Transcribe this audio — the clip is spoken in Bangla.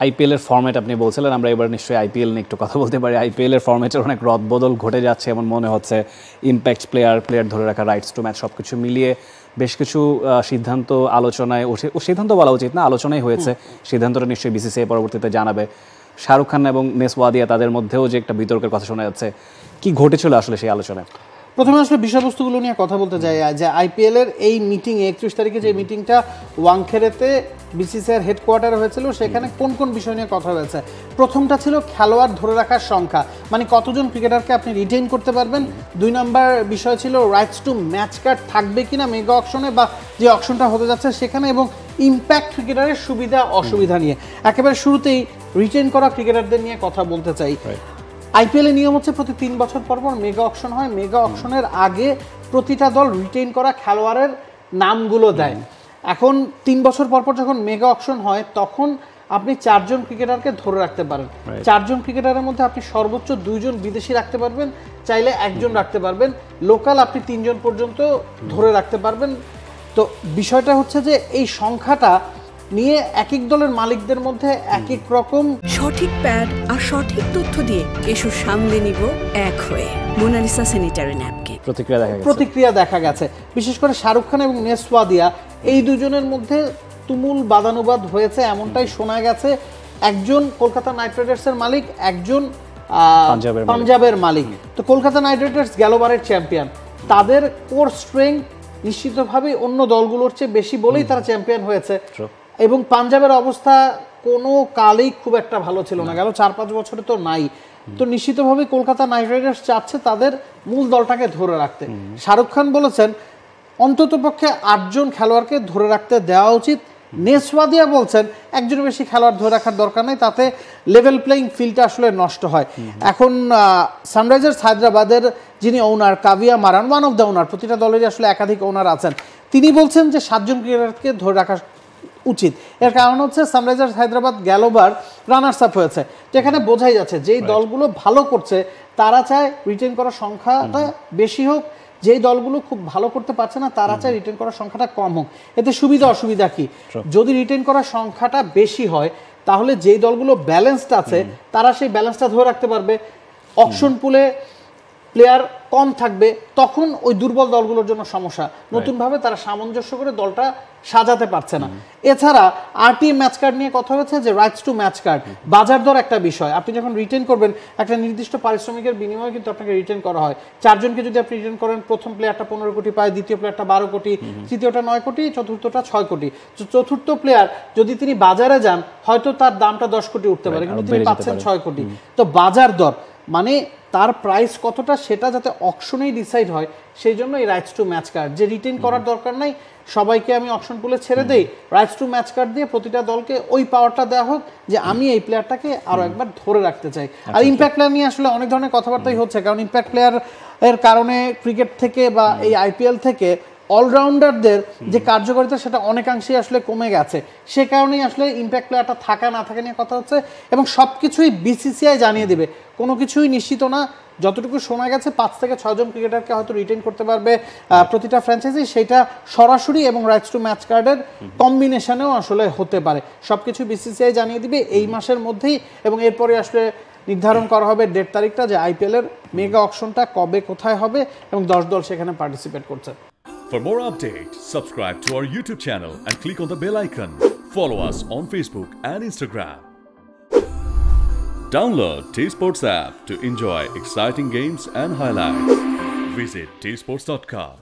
আইপিএল এর ফরম্যাট আপনি বলছিলেন, আমরা এবার নিশ্চয়ই আইপিএল নিয়ে একটু কথা বলতে পারি। আইপিএল এর ফরম্যাটের অনেক রদবদল ঘটে যাচ্ছে এমন মনে হচ্ছে। ইম্প্যাক্ট প্লেয়ার ধরে রাখা, রাইটস টু ম্যাচ, সব কিছু মিলিয়ে বেশ কিছু সিদ্ধান্ত আলোচনায়, সিদ্ধান্ত বলা উচিত না, আলোচনাই হয়েছে। সিদ্ধান্তটা নিশ্চয়ই বিসিসিআই পরবর্তীতে জানাবে। শাহরুখ খান এবং নেস ওয়াদিয়া তাদের মধ্যেও যে একটা বিতর্কের কথা শোনা যাচ্ছে, কি ঘটেছিল আসলে সেই আলোচনায়? প্রথমে আসলে বিষয়বস্তুগুলো নিয়ে কথা বলতে চাই যে আইপিএল এর এই মিটিং 31 তারিখে যে মিটিংটা ওয়াংখেড়েতে বিসিসিআই হেডকোয়ার্টারে হয়েছিল, সেখানে কোন কোন বিষয় নিয়ে কথা হয়েছে। প্রথমটা ছিল খেলোয়াড় ধরে রাখার সংখ্যা, মানে কতজন ক্রিকেটারকে আপনি রিটেইন করতে পারবেন। 2 নম্বর বিষয় ছিল রাইটস টু ম্যাচ কার্ড থাকবে কিনা মেগা অকশনে বা যে অকশনটা হতে যাচ্ছে সেখানে, এবং ইম্প্যাক্ট ক্রিকেটারের সুবিধা অসুবিধা নিয়ে। একেবারে শুরুতেই রিটেইন করা ক্রিকেটারদের নিয়ে কথা বলতে চাই। আইপিএল এর নিয়ম হচ্ছে প্রতি 3 বছর পর পর মেগা অকশন হয়। মেগা অকশনের আগে প্রতিটা দল রিটেইন করা খেলোয়াড়ের নামগুলো দেয়। এখন 3 বছর পর পর যখন মেগা অকশন হয়, তখন আপনি 4 জন ক্রিকেটারকে ধরে রাখতে পারেন। 4 জন ক্রিকেটারের মধ্যে আপনি সর্বোচ্চ 2 জন বিদেশি রাখতে পারবেন, চাইলে 1 জন রাখতে পারবেন। লোকাল আপনি 3 জন পর্যন্ত ধরে রাখতে পারবেন। তো বিষয়টা হচ্ছে যে এই সংখ্যাটা নিয়ে এক এক দলের মালিকদের মধ্যে এক এক রকম সঠিক প্যাড আর সঠিক তথ্য দিয়ে কেশু সামলে নিব এক হয়ে। Monalisa sanitary napkin. প্রতিক্রিয়া দেখা গেছে, বিশেষ করে শাহরুখ খান এবং নেস ওয়াদিয়া এই দুজনের মধ্যে তুমুল বাদানুবাদ হয়েছে, এমনটাই শোনা গেছে। একজন কলকাতা নাইট রাইডার্সের মালিক, একজন পাঞ্জাবের মালিক। তো কলকাতা নাইট রাইডার্স গেলবারের চ্যাম্পিয়ন, তাদের কোর স্ট্রেংথ নিশ্চিতভাবেই অন্য দলগুলোর চেয়ে বেশি বলেই তারা চ্যাম্পিয়ন হয়েছে। এবং পাঞ্জাবের অবস্থা কোনো কালেই খুব একটা ভালো ছিল না, গেল 4-5 বছরে তো নাই। তো নিশ্চিতভাবে কলকাতা নাইট রাইডার্স চাচ্ছে তাদের মূল দলটাকে ধরে রাখতে। শাহরুখ খান বলেছেন অন্ততপক্ষে 8 জন খেলোয়াড়কে ধরে রাখতে দেওয়া উচিত। নেস ওয়াদিয়া বলছেন একজনের বেশি খেলোয়াড় ধরে রাখার দরকার নেই, তাতে লেভেল প্লেইং ফিল্ডটা আসলে নষ্ট হয়। এখন সানরাইজার্স হায়দ্রাবাদের যিনি owner Kavya Maran, one of the owner, প্রতিটা দলেরই আসলে একাধিক ওনার আছেন, তিনি বলছেন যে 7 জন ক্রিকেটারকে ধরে রাখা উচিত। এর কারণ হচ্ছে সানরাইজার্স হায়দ্রাবাদ গেলবার রানার্স আপ হয়েছে, যেখানে বোঝাই যাচ্ছে যেই দলগুলো ভালো করছে তারা চায় রিটেন করার সংখ্যাটা বেশি হোক, যেই দলগুলো খুব ভালো করতে পারছে না তারা চায় রিটেন করার সংখ্যাটা কম হোক। এতে সুবিধা অসুবিধা কি? যদি রিটেন করার সংখ্যাটা বেশি হয় তাহলে যেই দলগুলো ব্যালেন্সড আছে তারা সেই ব্যালেন্সটা ধরে রাখতে পারবে। অকশন পুলে প্লেয়ার কম থাকবে, তখন ওই দুর্বল দলগুলোর জন্য সমস্যা, নতুনভাবে তারা সামঞ্জস্য করে দলটা সাজাতে পারছে না। এছাড়া আরটিএম ম্যাচ কার্ড নিয়ে কথা হচ্ছে, যে রাইটস টু ম্যাচ কার্ড, বাজার দর একটা বিষয়। আপনি যখন রিটেন করবেন একটা নির্দিষ্ট পারিশ্রমিকের বিনিময়ে কিন্তু আপনাকে রিটেন করা হয়। 4 জনকে যদি আপনি রিটেন করেন, প্রথম প্লেয়ারটা 15 কোটি পায়, দ্বিতীয় প্লেয়ারটা 12 কোটি, তৃতীয়টা 9 কোটি, চতুর্থটা 6 কোটি। চতুর্থ প্লেয়ার যদি তিনি বাজারে যান হয়তো তার দামটা 10 কোটি উঠতে পারে, কিন্তু তিনি পাচ্ছেন 6 কোটি। তো বাজার দর মানে তার প্রাইস কতটা সেটা যাতে অকশনেই ডিসাইড হয়, সেই জন্য এই রাইটস টু ম্যাচ কার্ড, যে রিটেন করার দরকার নাই, সবাইকে আমি অকশন পুলে ছেড়ে দেই, রাইটস টু ম্যাচ কার্ড দিয়ে প্রতিটা দলকে ওই পাওয়ারটা দেওয়া হোক যে আমি এই প্লেয়ারটাকে আরো একবার ধরে রাখতে চাই। আর ইম্প্যাক্ট প্লেয়ার নিয়ে আসলে অনেক ধরনের কথাবার্তাই হচ্ছে, কারণ ইম্প্যাক্ট প্লেয়ার এর কারণে ক্রিকেট থেকে বা এই আইপিএল থেকে অলরাউন্ডারদের যে কার্যকারিতা সেটা অনেকাংশেই আসলে কমে গেছে। সে কারণেই আসলে ইম্প্যাক্ট প্লেয়ারটা থাকা না থাকা নিয়ে কথা হচ্ছে, এবং সব কিছুই বিসিসিআই জানিয়ে দিবে, কোনো কিছুই নিশ্চিত না। যতটুকু শোনা গেছে 5 থেকে 6 জন ক্রিকেটারকে হয়তো রিটেন করতে পারবে প্রতিটা ফ্র্যাঞ্চাইজি, সেটা সরাসরি এবং রাইটস টু ম্যাচ কার্ডের কম্বিনেশনেও আসলে হতে পারে। সব কিছু বিসিসিআই জানিয়ে দিবে এই মাসের মধ্যেই, এবং এরপরে আসলে নির্ধারণ করা হবে ডেট তারিখটা, যে আইপিএল এর মেগা অকশনটা কবে কোথায় হবে এবং 10 দল সেখানে পার্টিসিপেট করছে। For more updates, subscribe to our YouTube channel and click on the bell icon. Follow us on Facebook and Instagram. Download T-Sports app to enjoy exciting games and highlights. Visit tsports.com.